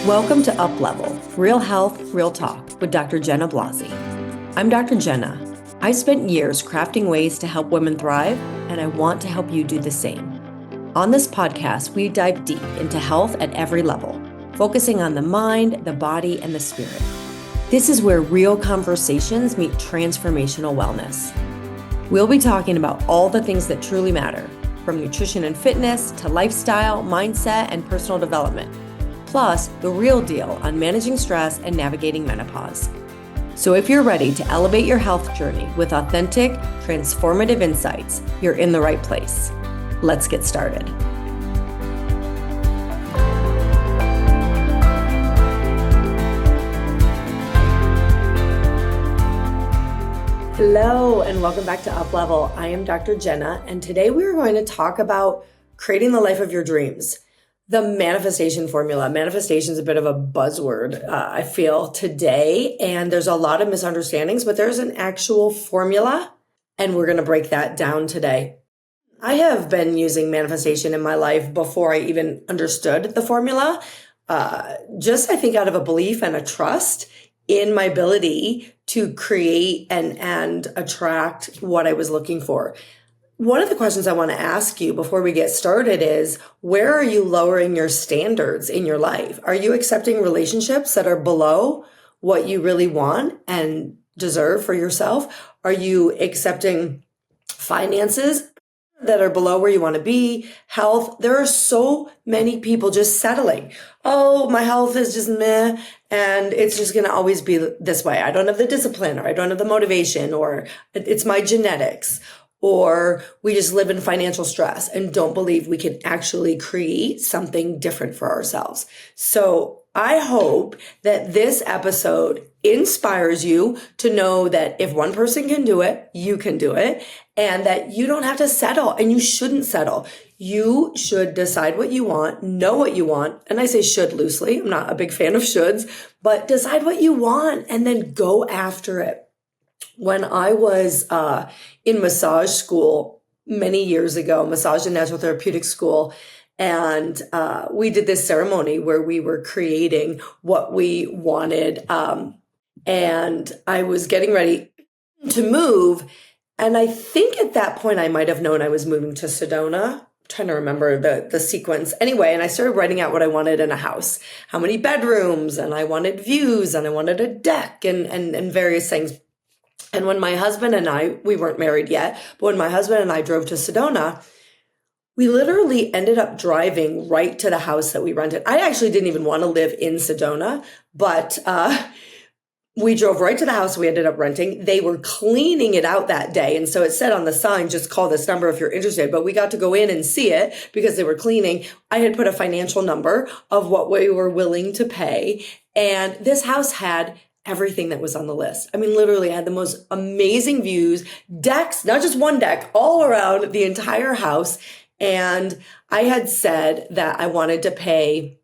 Welcome to Up Level, Real Health, Real Talk with Dr. Jenna Blasi. I'm Dr. Jenna. I spent years crafting ways to help women thrive, and I want to help you do the same. On this podcast, we dive deep into health at every level, focusing on the mind, the body, and the spirit. This is where real conversations meet transformational wellness. We'll be talking about all the things that truly matter, from nutrition and fitness to lifestyle, mindset, and personal development. Plus, the real deal on managing stress and navigating menopause. So if you're ready to elevate your health journey with authentic, transformative insights, you're in the right place. Let's get started. Hello, and welcome back to Up Level. I am Dr. Jenna, and today we're going to talk about creating the life of your dreams. The manifestation formula. Manifestation is a bit of a buzzword, I feel, today, and there's a lot of misunderstandings, but there's an actual formula, and we're going to break that down today. I have been using manifestation in my life before I even understood the formula, just I think out of a belief and a trust in my ability to create and attract what I was looking for. One of the questions I want to ask you before we get started is, where are you lowering your standards in your life? Are you accepting relationships that are below what you really want and deserve for yourself? Are you accepting finances that are below where you want to be? Health? There are so many people just settling. Oh, my health is just meh, and it's just going to always be this way. I don't have the discipline, or I don't have the motivation, or it's my genetics. Or we just live in financial stress and don't believe we can actually create something different for ourselves. So I hope that this episode inspires you to know that if one person can do it, you can do it, and that you don't have to settle, and you shouldn't settle. You should decide what you want, know what you want. And I say should loosely. I'm not a big fan of shoulds, but decide what you want and then go after it. When I was in massage school many years ago, massage and natural therapeutic school, and we did this ceremony where we were creating what we wanted, and I was getting ready to move, and I think at that point I might have known I was moving to Sedona. I'm trying to remember the sequence. Anyway, and I started writing out what I wanted in a house, how many bedrooms, and I wanted views, and I wanted a deck, and various things. And when my husband and I, we weren't married yet, but when my husband and I drove to Sedona, we literally ended up driving right to the house that we rented. I actually didn't even want to live in Sedona, but we drove right to the house we ended up renting. They were cleaning it out that day. And so it said on the sign, just call this number if you're interested. But we got to go in and see it because they were cleaning. I had put a financial number of what we were willing to pay. And this house had everything that was on the list. I mean, literally, I had the most amazing views, decks, not just one deck, all around the entire house. And I had said that I wanted to pay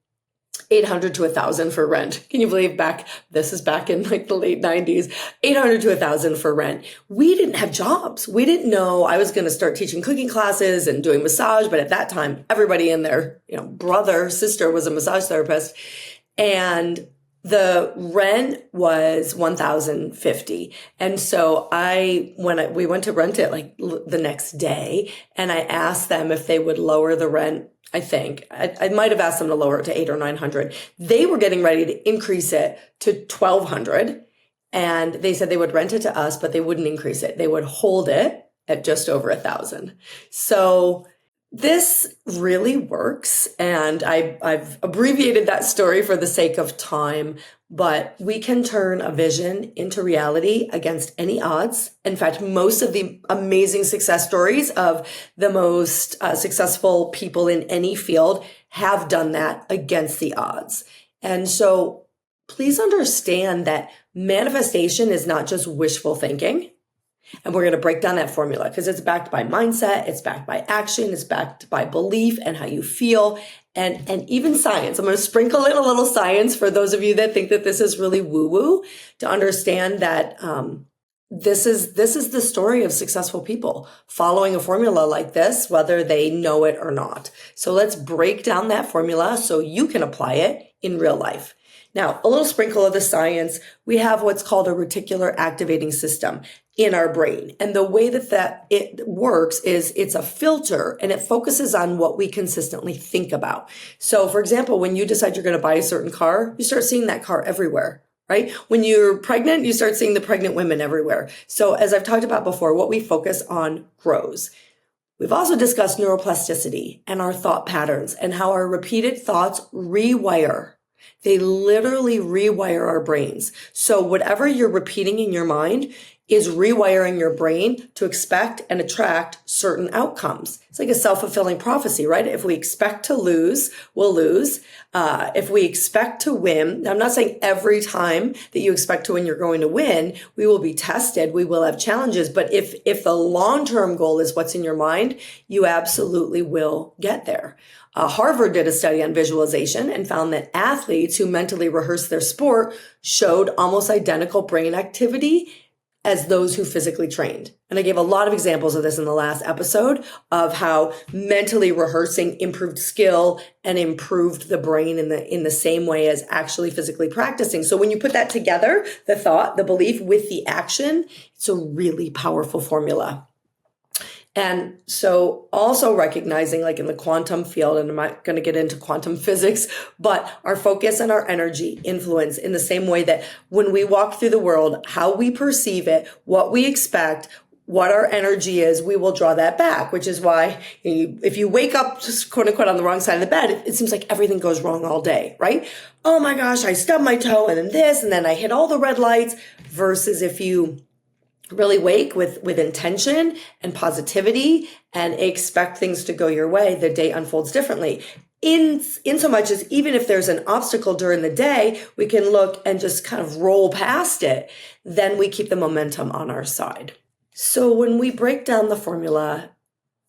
$800 to $1,000 for rent. Can you believe this is back in like the late 90s, $800 to $1,000 for rent. We didn't have jobs. We didn't know I was going to start teaching cooking classes and doing massage. But at that time, everybody in their, brother, sister was a massage therapist. And the rent was $1,050. And so we went to rent it like the next day, and I asked them if they would lower the rent. I think I might have asked them to lower it to $800 or $900. They were getting ready to increase it to $1,200. And they said they would rent it to us, but they wouldn't increase it. They would hold it at just over $1,000. So this really works, and I've abbreviated that story for the sake of time, but we can turn a vision into reality against any odds. In fact, most of the amazing success stories of the most successful people in any field have done that against the odds. And so please understand that manifestation is not just wishful thinking. And we're going to break down that formula because it's backed by mindset, it's backed by action, it's backed by belief and how you feel, and even science. I'm going to sprinkle in a little science for those of you that think that this is really woo-woo, to understand that this is the story of successful people following a formula like this, whether they know it or not. So let's break down that formula so you can apply it in real life. Now, a little sprinkle of the science. We have what's called a reticular activating system in our brain. And the way that it works is it's a filter, and it focuses on what we consistently think about. So for example, when you decide you're going to buy a certain car, you start seeing that car everywhere. Right? When you're pregnant, you start seeing the pregnant women everywhere. So as I've talked about before, what we focus on grows. We've also discussed neuroplasticity and our thought patterns and how our repeated thoughts rewire. They literally rewire our brains. So whatever you're repeating in your mind is rewiring your brain to expect and attract certain outcomes. It's like a self-fulfilling prophecy, right? If we expect to lose, we'll lose. If we expect to win, I'm not saying every time that you expect to win, you're going to win. We will be tested. We will have challenges. But if the long-term goal is what's in your mind, you absolutely will get there. Harvard did a study on visualization and found that athletes who mentally rehearsed their sport showed almost identical brain activity as those who physically trained. And I gave a lot of examples of this in the last episode of how mentally rehearsing improved skill and improved the brain in the same way as actually physically practicing. So when you put that together, the thought, the belief with the action, it's a really powerful formula. And so also recognizing, like in the quantum field, and I'm not going to get into quantum physics, but our focus and our energy influence in the same way that when we walk through the world, how we perceive it, what we expect, what our energy is, we will draw that back, which is why if you wake up just quote unquote on the wrong side of the bed, it seems like everything goes wrong all day, right? Oh my gosh, I stubbed my toe and then this, and then I hit all the red lights, versus if you really wake with intention and positivity and expect things to go your way, the day unfolds differently. In so much as even if there's an obstacle during the day, we can look and just kind of roll past it. Then we keep the momentum on our side. So when we break down the formula,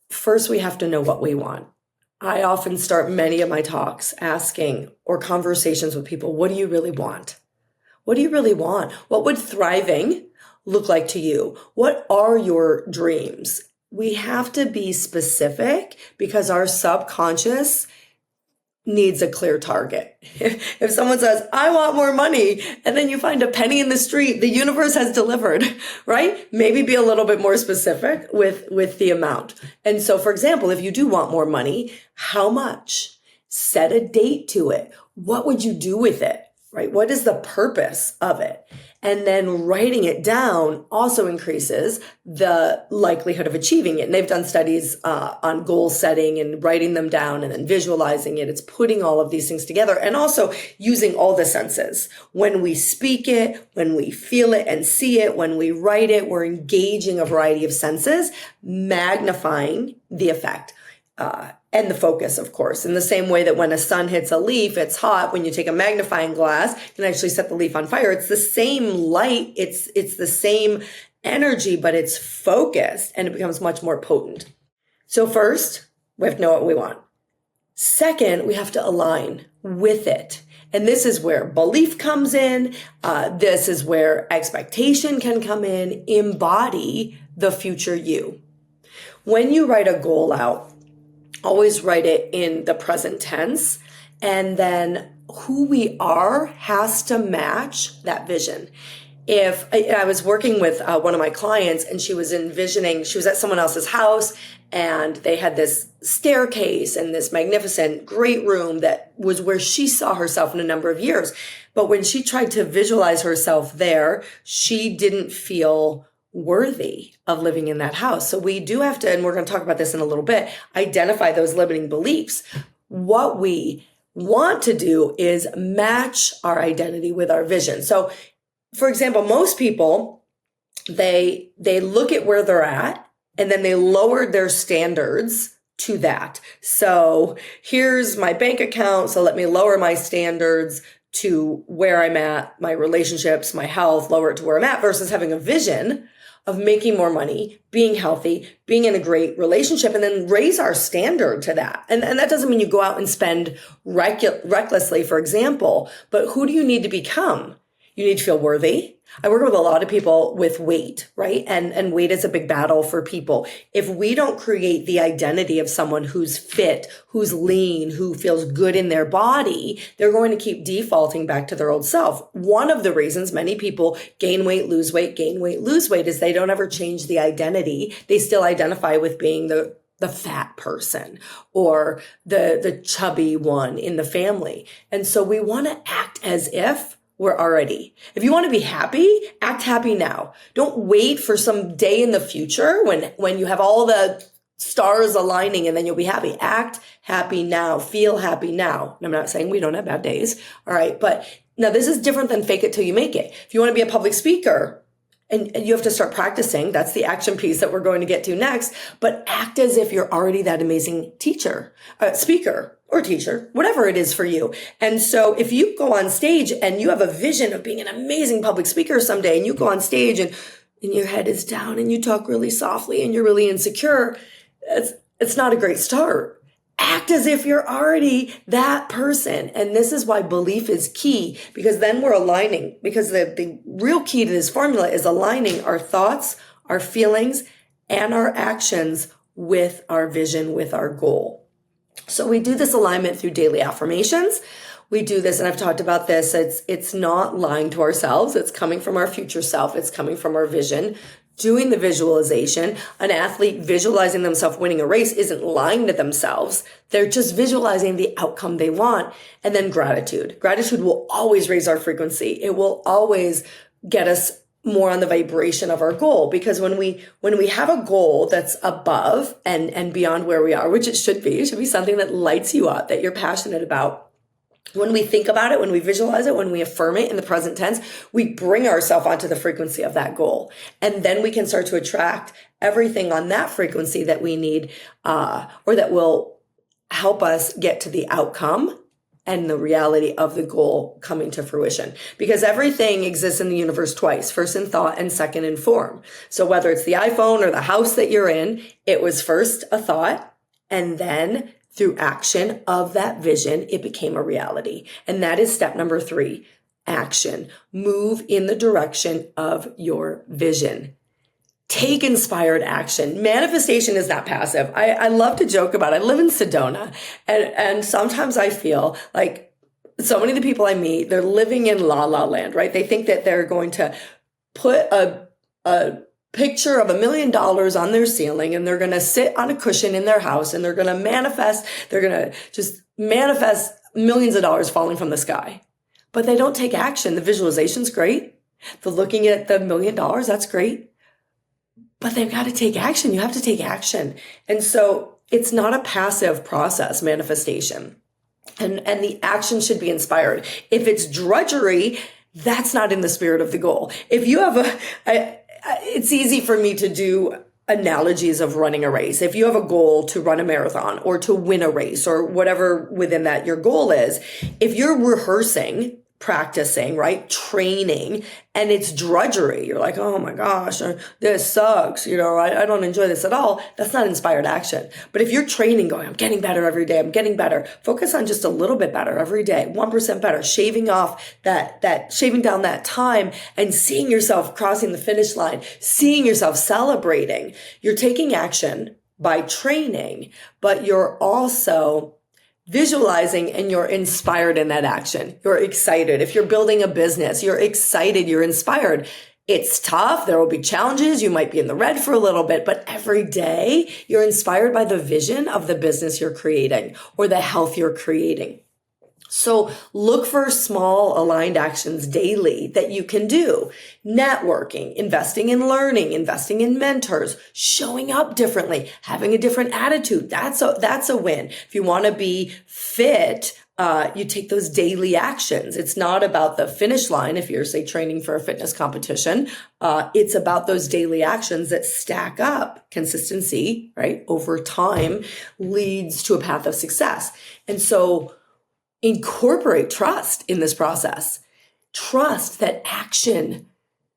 first we have to know what we want. I often start many of my talks asking, or conversations with people, what do you really want? What do you really want? What would thriving look like to you? What are your dreams? We have to be specific because our subconscious needs a clear target. If someone says, I want more money, and then you find a penny in the street, the universe has delivered, right? Maybe be a little bit more specific with the amount. And so, for example, if you do want more money, how much? Set a date to it. What would you do with it? Right? What is the purpose of it? And then writing it down also increases the likelihood of achieving it. And they've done studies on goal setting and writing them down and then visualizing it. It's putting all of these things together and also using all the senses. When we speak it, when we feel it and see it, when we write it, we're engaging a variety of senses, magnifying the effect. And the focus, of course, in the same way that when a sun hits a leaf, it's hot. When you take a magnifying glass, you can actually set the leaf on fire. It's the same light. It's the same energy, but it's focused and it becomes much more potent. So first, we have to know what we want. Second, we have to align with it. And this is where belief comes in. This is where expectation can come in. Embody the future you. When you write a goal out, always write it in the present tense. And then who we are has to match that vision. If I was working with one of my clients and she was envisioning, she was at someone else's house and they had this staircase and this magnificent great room that was where she saw herself in a number of years. But when she tried to visualize herself there, she didn't feel worthy of living in that house. So we do have to, and we're going to talk about this in a little bit, identify those limiting beliefs. What we want to do is match our identity with our vision. So for example, most people, they look at where they're at and then they lower their standards to that. So here's my bank account. So let me lower my standards to where I'm at, my relationships, my health, lower it to where I'm at, versus having a vision of making more money, being healthy, being in a great relationship, and then raise our standard to that. And that doesn't mean you go out and spend recklessly, for example, but who do you need to become? You need to feel worthy. I work with a lot of people with weight, right? And weight is a big battle for people. If we don't create the identity of someone who's fit, who's lean, who feels good in their body, they're going to keep defaulting back to their old self. One of the reasons many people gain weight, lose weight, gain weight, lose weight is they don't ever change the identity. They still identify with being the fat person or the chubby one in the family. And so we want to act as if we're already. If you want to be happy, act happy now. Don't wait for some day in the future when you have all the stars aligning and then you'll be happy. Act happy now. Feel happy now. And I'm not saying we don't have bad days. All right. But now this is different than fake it till you make it. If you want to be a public speaker, and you have to start practicing. That's the action piece that we're going to get to next. But act as if you're already that amazing speaker or teacher, whatever it is for you. And so if you go on stage and you have a vision of being an amazing public speaker someday, and you go on stage and your head is down and you talk really softly and you're really insecure, it's not a great start. Act as if you're already that person. And this is why belief is key, because then we're aligning, because the real key to this formula is aligning our thoughts, our feelings, and our actions with our vision, with our goal. So we do this alignment through daily affirmations. We do this, and I've talked about this, it's not lying to ourselves. It's coming from our future self. It's coming from our vision. Doing the visualization, an athlete visualizing themselves winning a race isn't lying to themselves. They're just visualizing the outcome they want. And then gratitude. Gratitude will always raise our frequency. It will always get us more on the vibration of our goal. Because when we have a goal that's above and beyond where we are, which it should be something that lights you up, that you're passionate about. When we think about it, when we visualize it, when we affirm it in the present tense, we bring ourselves onto the frequency of that goal. And then we can start to attract everything on that frequency that we need, or that will help us get to the outcome and the reality of the goal coming to fruition. Because everything exists in the universe twice, first in thought and second in form. So whether it's the iPhone or the house that you're in, it was first a thought, and then through action of that vision, it became a reality. And that is step number 3, action. Move in the direction of your vision. Take inspired action. Manifestation is not passive. I love to joke about it. I live in Sedona, and sometimes I feel like so many of the people I meet, they're living in la la land, right? They think that they're going to put a picture of $1 million on their ceiling, and they're going to sit on a cushion in their house, and they're going to manifest millions of dollars falling from the sky. But they don't take action. The visualization's great. The looking at the $1 million, that's great. But they've got to take action. You have to take action. And so it's not a passive process, manifestation. And the action should be inspired. If it's drudgery, that's not in the spirit of the goal. If you have it's easy for me to do analogies of running a race. If you have a goal to run a marathon or to win a race or whatever within that your goal is, if you're rehearsing, practicing, right, training, and it's drudgery, you're like, oh my gosh, this sucks, I don't enjoy this at all, that's not inspired action. But if you're training, going, I'm getting better every day, I'm getting better, focus on just a little bit better every day, 1% better, shaving down that time and seeing yourself crossing the finish line, seeing yourself celebrating. You're taking action by training, but you're also visualizing, and you're inspired in that action. You're excited. If you're building a business, you're excited, you're inspired. It's tough. There will be challenges. You might be in the red for a little bit, but every day you're inspired by the vision of the business you're creating or the health you're creating. So look for small aligned actions daily that you can do. Networking, investing in learning, investing in mentors, showing up differently, having a different attitude. That's a win. If you want to be fit, you take those daily actions. It's not about the finish line. If you're, say, training for a fitness competition, it's about those daily actions that stack up. Consistency, right, over time leads to a path of success. And so incorporate trust in this process. Trust that action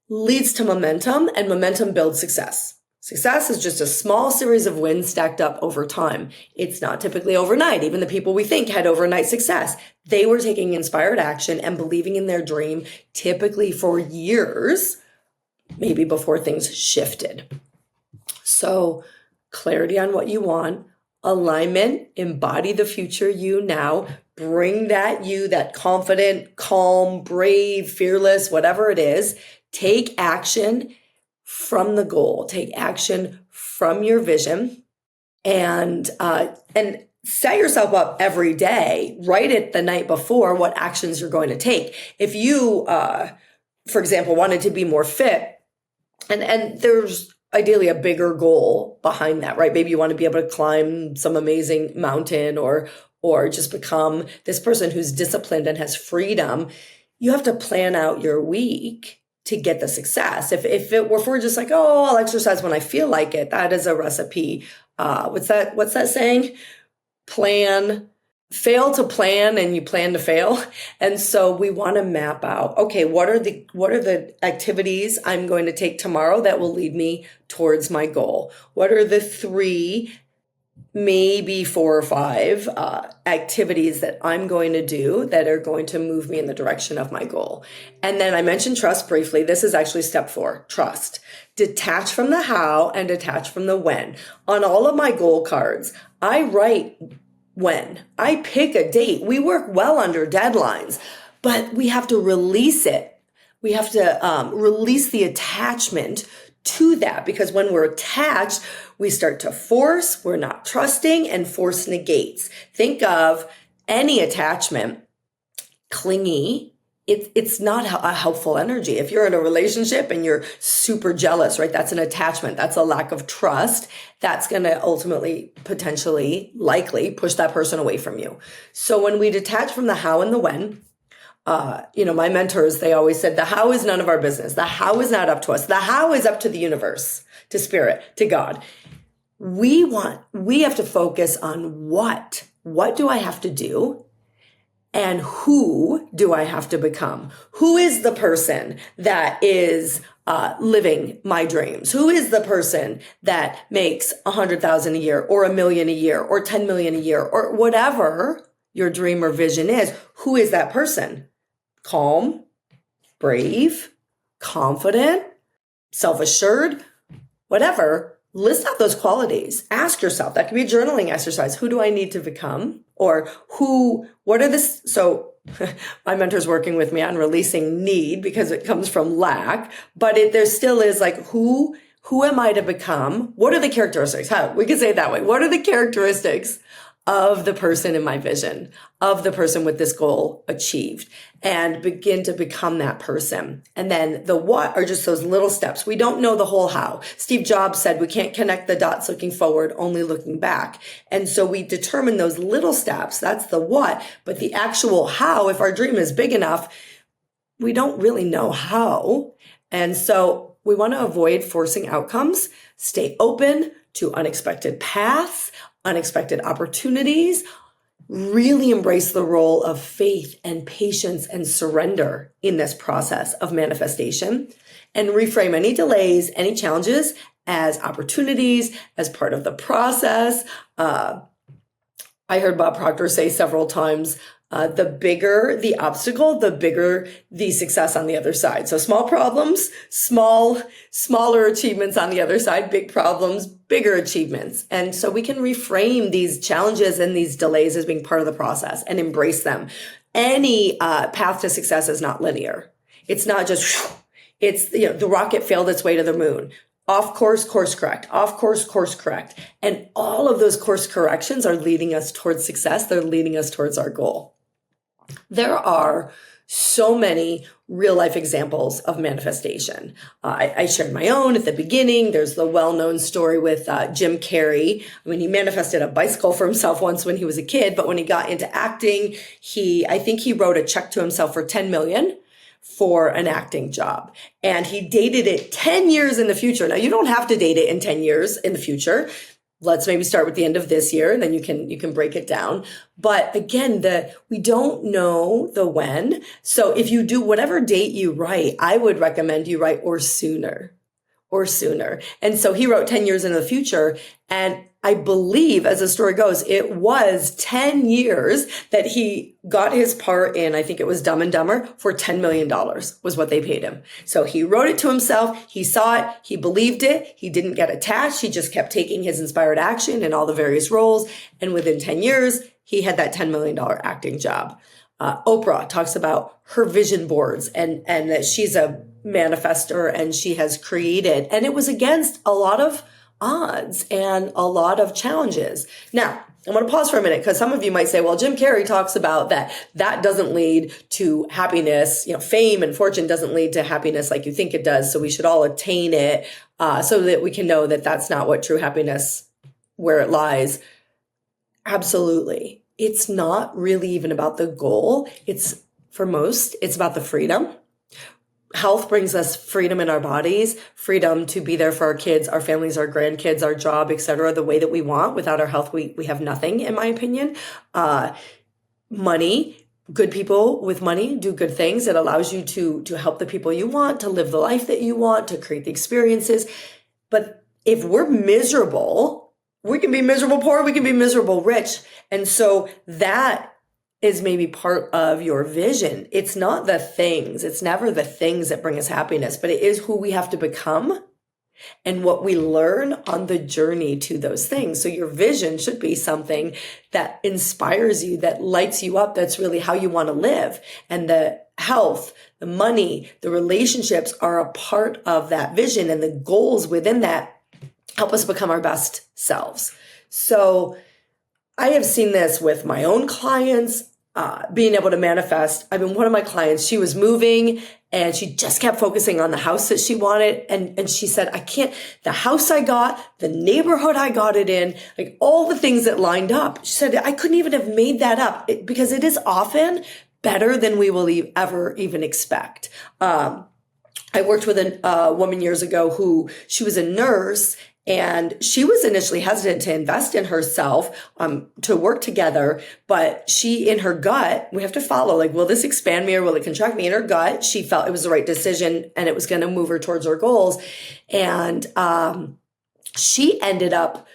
leads to momentum, and momentum builds success. Success is just a small series of wins stacked up over time. It's not typically overnight. Even the people we think had overnight success, they were taking inspired action and believing in their dream, typically for years, maybe before things shifted. So clarity on what you want, alignment, embody the future you now, bring that you, that confident, calm, brave, fearless, whatever it is, take action from the goal, take action from your vision, and set yourself up every day. Write it the night before what actions you're going to take. If you, for example, wanted to be more fit, and there's ideally a bigger goal behind that, right? Maybe you want to be able to climb some amazing mountain or just become this person who's disciplined and has freedom. You have to plan out your week to get the success. If we're just like, oh, I'll exercise when I feel like it, that is a recipe. What's that saying? Fail to plan and you plan to fail. And so we want to map out, okay, what are the activities I'm going to take tomorrow that will lead me towards my goal? What are the 3, maybe 4 or 5 activities that I'm going to do that are going to move me in the direction of my goal? And then I mentioned trust briefly. This is actually step 4, trust. Detach from the how and detach from the when. On all of my goal cards, I write when. I pick a date. We work well under deadlines, but we have to release it. We have to release the attachment to that, because when we're attached, we start to force, we're not trusting, and force negates. Think of any attachment, clingy. It's not a helpful energy. If you're in a relationship and you're super jealous, right? That's an attachment. That's a lack of trust. That's going to ultimately, potentially, likely push that person away from you. So when we detach from the how and the when, my mentors, they always said, the how is none of our business. The how is not up to us. The how is up to the universe, to spirit, to God. We have to focus on what do I have to do? And who do I have to become? Who is the person that is living my dreams? Who is the person that makes 100,000 a year or 1 million a year or 10 million a year or whatever your dream or vision is? Who is that person? Calm, brave, confident, self-assured, whatever. List out those qualities. Ask yourself. That could be a journaling exercise. Who do I need to become? Or what are this? So my mentor's working with me on releasing need because it comes from lack, but there still is like, who am I to become? What are the characteristics? We could say it that way. What are the characteristics of the person in my vision, of the person with this goal achieved, and begin to become that person. And then the what are just those little steps. We don't know the whole how. Steve Jobs said we can't connect the dots looking forward, only looking back. And so we determine those little steps. That's the what. But the actual how, if our dream is big enough, we don't really know how. And so we want to avoid forcing outcomes, stay open to unexpected paths, unexpected opportunities, really embrace the role of faith and patience and surrender in this process of manifestation, and reframe any delays, any challenges as opportunities, as part of the process. I heard Bob Proctor say several times, the bigger the obstacle, the bigger the success on the other side. So small problems, smaller achievements on the other side, big problems, bigger achievements. And so we can reframe these challenges and these delays as being part of the process and embrace them. Any path to success is not linear. It's not just, the rocket failed its way to the moon. Off course, course correct. Off course, course correct. And all of those course corrections are leading us towards success. They're leading us towards our goal. There are so many real life examples of manifestation. I shared my own at the beginning. There's the well-known story with Jim Carrey. I mean, he manifested a bicycle for himself once when he was a kid, but when he got into acting, I think he wrote a check to himself for 10 million for an acting job. And he dated it 10 years in the future. Now, you don't have to date it in 10 years in the future. Let's maybe start with the end of this year, and then you can break it down. But again, we don't know the when. So if you do whatever date you write, I would recommend you write or sooner. or sooner. And so he wrote 10 years into the future. And I believe, as the story goes, it was 10 years that he got his part in, I think it was Dumb and Dumber, for $10 million was what they paid him. So he wrote it to himself. He saw it. He believed it. He didn't get attached. He just kept taking his inspired action in all the various roles. And within 10 years, he had that $10 million acting job. Oprah talks about her vision boards and that she's a manifester and she has created, and it was against a lot of odds and a lot of challenges. Now, I'm going to pause for a minute because some of you might say, well, Jim Carrey talks about that doesn't lead to happiness. Fame and fortune doesn't lead to happiness like you think it does. So we should all attain it so that we can know that that's not what true happiness, where it lies. Absolutely. It's not really even about the goal. For most, it's about the freedom. Health brings us freedom in our bodies, freedom to be there for our kids, our families, our grandkids, our job, etc., the way that we want. Without our health, we have nothing, in my opinion. Money, good people with money do good things. It allows you to help the people you want, to live the life that you want, to create the experiences. But if we're miserable, we can be miserable poor, we can be miserable rich. And so that is maybe part of your vision. It's not the things. It's never the things that bring us happiness, but it is who we have to become and what we learn on the journey to those things. So your vision should be something that inspires you, that lights you up. That's really how you want to live. And the health, the money, the relationships are a part of that vision, and the goals within that help us become our best selves. So I have seen this with my own clients, being able to manifest. I mean, one of my clients, she was moving and she just kept focusing on the house that she wanted. And she said, the house I got, the neighborhood I got it in, like all the things that lined up. She said, I couldn't even have made that up because it is often better than we will ever even expect. I worked with a woman years ago who she was a nurse. And she was initially hesitant to invest in herself, to work together. But she, in her gut, we have to follow, will this expand me or will it contract me? In her gut, she felt it was the right decision and it was going to move her towards her goals. And she ended up,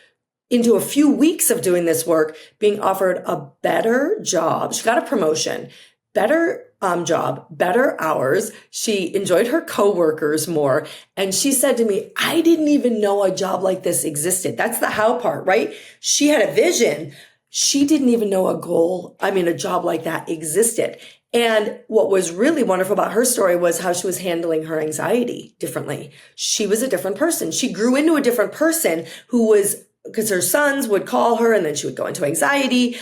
into a few weeks of doing this work, being offered a better job. She got a promotion, better job, better hours. She enjoyed her coworkers more. And she said to me, I didn't even know a job like this existed. That's the how part, right? She had a vision. She didn't even know a job like that existed. And what was really wonderful about her story was how she was handling her anxiety differently. She was a different person. She grew into a different person because her sons would call her and then she would go into anxiety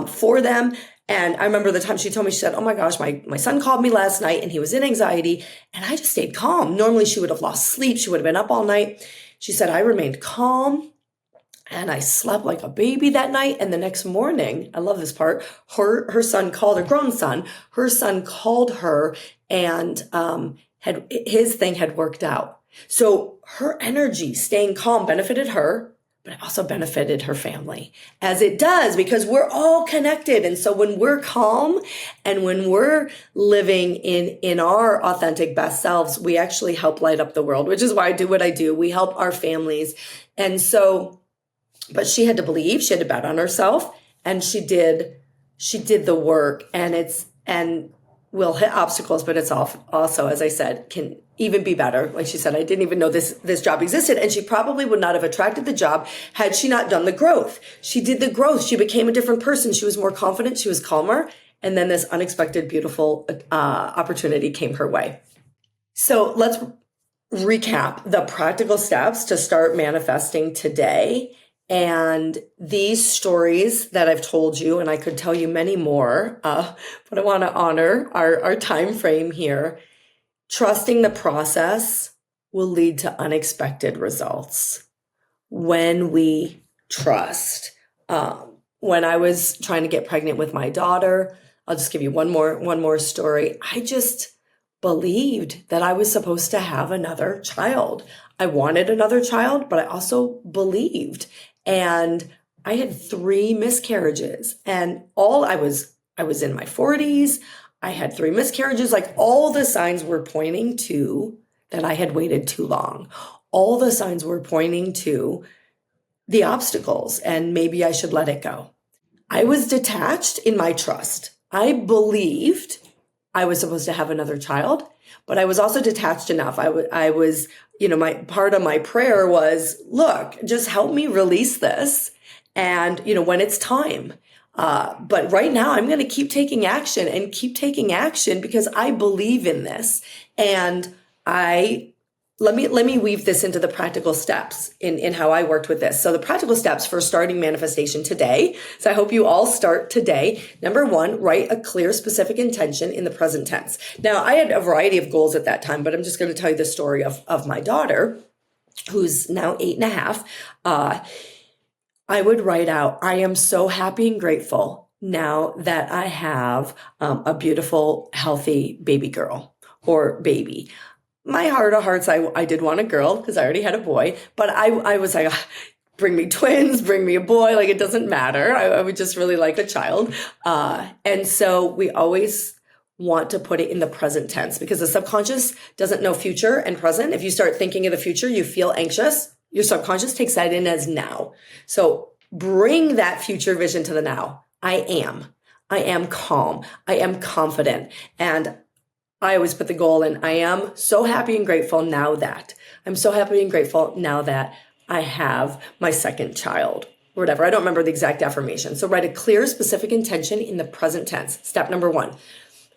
for them. And I remember the time she told me, she said, oh my gosh, my son called me last night and he was in anxiety and I just stayed calm. Normally she would have lost sleep. She would have been up all night. She said, I remained calm and I slept like a baby that night. And the next morning, I love this part, her son called, her grown son, her son called her and his thing had worked out. So her energy, staying calm, benefited her, but it also benefited her family, as it does, because we're all connected. And so when we're calm and when we're living in our authentic best selves, we actually help light up the world, which is why I do what I do. We help our families. And so, but she had to believe, she had to bet on herself, and she did the work, and will hit obstacles, but it's also, as I said, can even be better. Like she said, I didn't even know this job existed. And she probably would not have attracted the job had she not done the growth. She did the growth. She became a different person. She was more confident. She was calmer. And then this unexpected, beautiful opportunity came her way. So let's recap the practical steps to start manifesting today. And these stories that I've told you, and I could tell you many more, but I want to honor our time frame here. Trusting the process will lead to unexpected results when we trust. When I was trying to get pregnant with my daughter, I'll just give you one more story. I just believed that I was supposed to have another child. I wanted another child, but I also believed. And I had 3 miscarriages, and I was in my 40s. I had 3 miscarriages. Like all the signs were pointing to that I had waited too long. all the signs were pointing to the obstacles and maybe I should let it go. I was detached in my trust. I believed I was supposed to have another child, but I was also detached enough. I was, my part of my prayer was, look, just help me release this. And, when it's time. But right now I'm going to keep taking action because I believe in this. And let me weave this into the practical steps in how I worked with this. So the practical steps for starting manifestation today. So I hope you all start today. Number 1, write a clear, specific intention in the present tense. Now, I had a variety of goals at that time, but I'm just going to tell you the story of my daughter, who's now 8.5. I would write out, I am so happy and grateful now that I have a beautiful, healthy baby girl or baby. My heart of hearts, I did want a girl because I already had a boy, but I was like, bring me twins, bring me a boy, like it doesn't matter. I would just really like a child. And so we always want to put it in the present tense because the subconscious doesn't know future and present. If you start thinking of the future, you feel anxious. Your subconscious takes that in as now. So bring that future vision to the now. I am calm. I am confident. And I always put the goal in, I am so happy and grateful now that. I'm so happy and grateful now that I have my second child, or whatever. I don't remember the exact affirmation. So write a clear, specific intention in the present tense. Step number 1.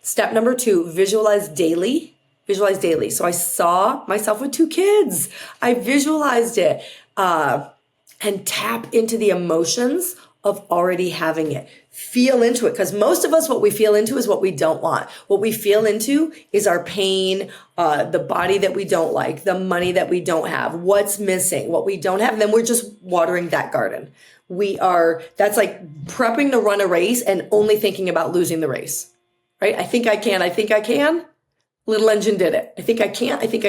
Step number 2, visualize daily. Visualize daily. So I saw myself with 2 kids. I visualized it and tap into the emotions of already having it. Feel into it, because most of us, what we feel into is what we don't want. What we feel into is our pain, the body that we don't like, the money that we don't have, what's missing, what we don't have. And then we're just watering that garden. That's like prepping to run a race and only thinking about losing the race, right? I think I can. Little engine did it. I think I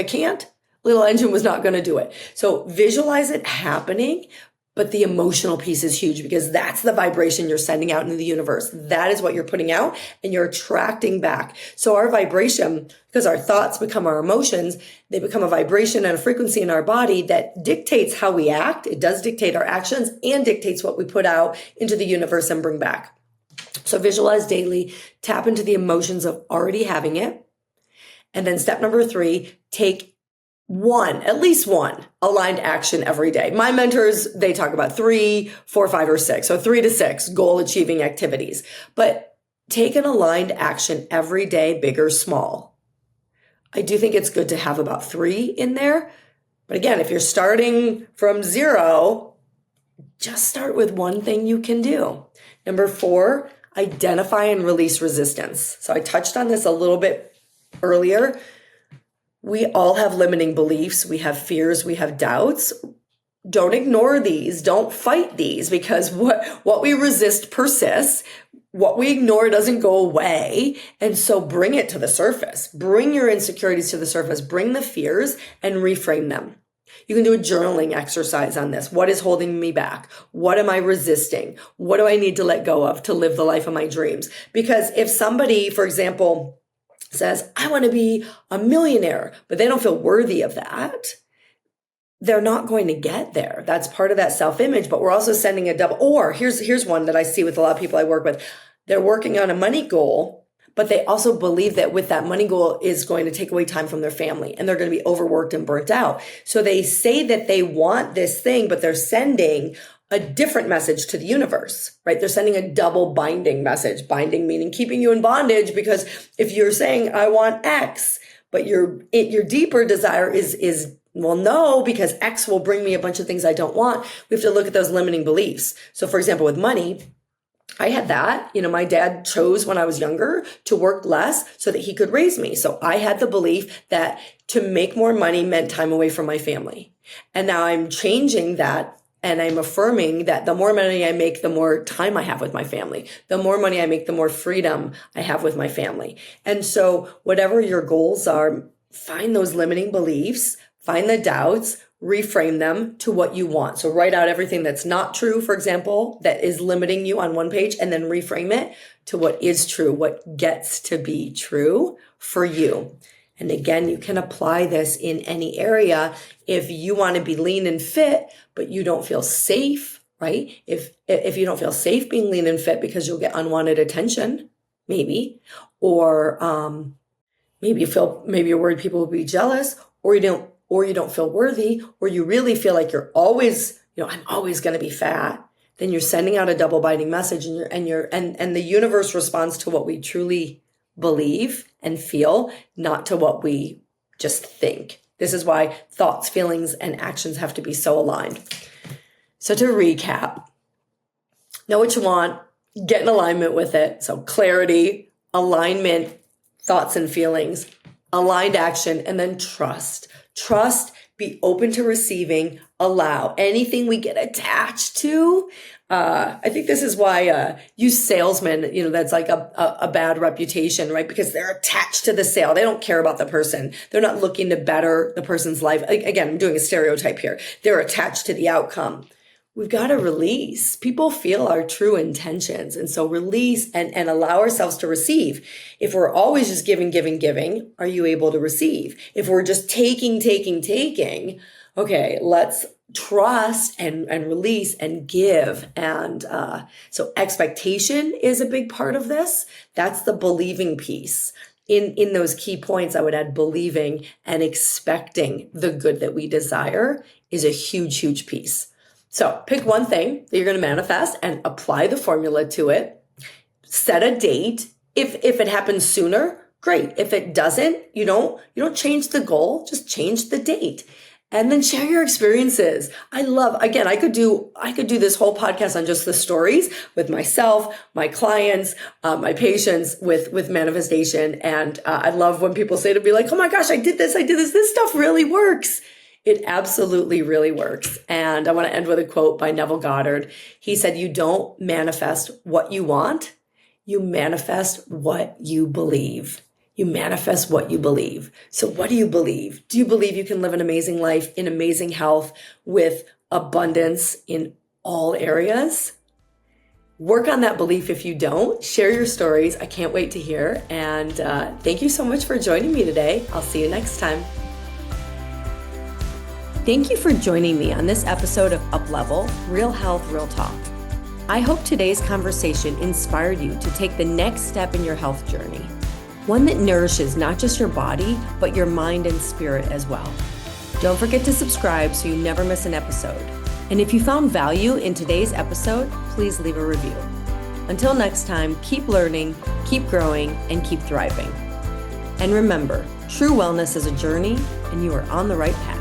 can't. Little engine was not going to do it. So visualize it happening. But the emotional piece is huge because that's the vibration you're sending out into the universe. That is what you're putting out and you're attracting back. So our vibration, because our thoughts become our emotions, they become a vibration and a frequency in our body that dictates how we act. It does dictate our actions and dictates what we put out into the universe and bring back. So visualize daily, tap into the emotions of already having it. And then step number 3, take at least one aligned action every day. My mentors, they talk about 3, 4, 5, or 6. So 3 to 6 goal achieving activities, but take an aligned action every day, big or small. I do think it's good to have about 3 in there. But again, if you're starting from 0, just start with one thing you can do. Number 4, identify and release resistance. So I touched on this a little bit earlier. We all have limiting beliefs. We have fears. We have doubts. Don't ignore these. Don't fight these because what we resist persists. What we ignore doesn't go away. And so bring it to the surface. Bring your insecurities to the surface. Bring the fears and reframe them. You can do a journaling exercise on this. What is holding me back? What am I resisting? What do I need to let go of to live the life of my dreams? Because if somebody, for example, says, I want to be a millionaire, but they don't feel worthy of that, they're not going to get there. That's part of that self-image, but we're also sending a double, or here's one that I see with a lot of people I work with. They're working on a money goal, but they also believe that with that money goal is going to take away time from their family and they're going to be overworked and burnt out. So they say that they want this thing, but they're sending a different message to the universe, right? They're sending a double binding message. Binding meaning keeping you in bondage, because if you're saying, I want X, but your deeper desire is, well, no, because X will bring me a bunch of things I don't want. We have to look at those limiting beliefs. So for example, with money, I had that. My dad chose when I was younger to work less so that he could raise me. So I had the belief that to make more money meant time away from my family. And now I'm changing that. And I'm affirming that the more money I make, the more time I have with my family. The more money I make, the more freedom I have with my family. And so whatever your goals are, find those limiting beliefs, find the doubts, reframe them to what you want. So write out everything that's not true, for example, that is limiting you on one page, and then reframe it to what is true, what gets to be true for you. And again, you can apply this in any area. If you want to be lean and fit, but you don't feel safe, right? If you don't feel safe being lean and fit because you'll get unwanted attention, maybe, or maybe you're worried people will be jealous, or you don't feel worthy, or you really feel like you're always, I'm always going to be fat. Then you're sending out a double binding message, and the universe responds to what we truly believe and feel, not to what we just think. This is why thoughts, feelings, and actions have to be so aligned. So to recap, know what you want, get in alignment with it. So clarity, alignment, thoughts and feelings, aligned action, and then trust. Trust, be open to receiving, allow anything we get attached to. I think this is why you salesmen, that's like a bad reputation, right? Because they're attached to the sale. They don't care about the person. They're not looking to better the person's life. Again, I'm doing a stereotype here. They're attached to the outcome. We've got to release. People feel our true intentions. And so release and allow ourselves to receive. If we're always just giving, are you able to receive? If we're just taking, okay, let's trust and release and give. And so expectation is a big part of this. That's the believing piece. In those key points, I would add believing and expecting the good that we desire is a huge, huge piece. So pick one thing that you're going to manifest and apply the formula to it. Set a date. If it happens sooner, great. If it doesn't, you don't change the goal, just change the date. And then share your experiences. I could do this whole podcast on just the stories with myself, my clients, my patients with manifestation. And I love when people say to me like, oh my gosh, I did this. This stuff really works. It absolutely really works. And I want to end with a quote by Neville Goddard. He said, you don't manifest what you want. You manifest what you believe. You manifest what you believe. So what do you believe? Do you believe you can live an amazing life in amazing health with abundance in all areas? Work on that belief if you don't. Share your stories. I can't wait to hear. And thank you so much for joining me today. I'll see you next time. Thank you for joining me on this episode of Uplevel, Real Health, Real Talk. I hope today's conversation inspired you to take the next step in your health journey, one that nourishes not just your body, but your mind and spirit as well. Don't forget to subscribe so you never miss an episode. And if you found value in today's episode, please leave a review. Until next time, keep learning, keep growing, and keep thriving. And remember, true wellness is a journey, and you are on the right path.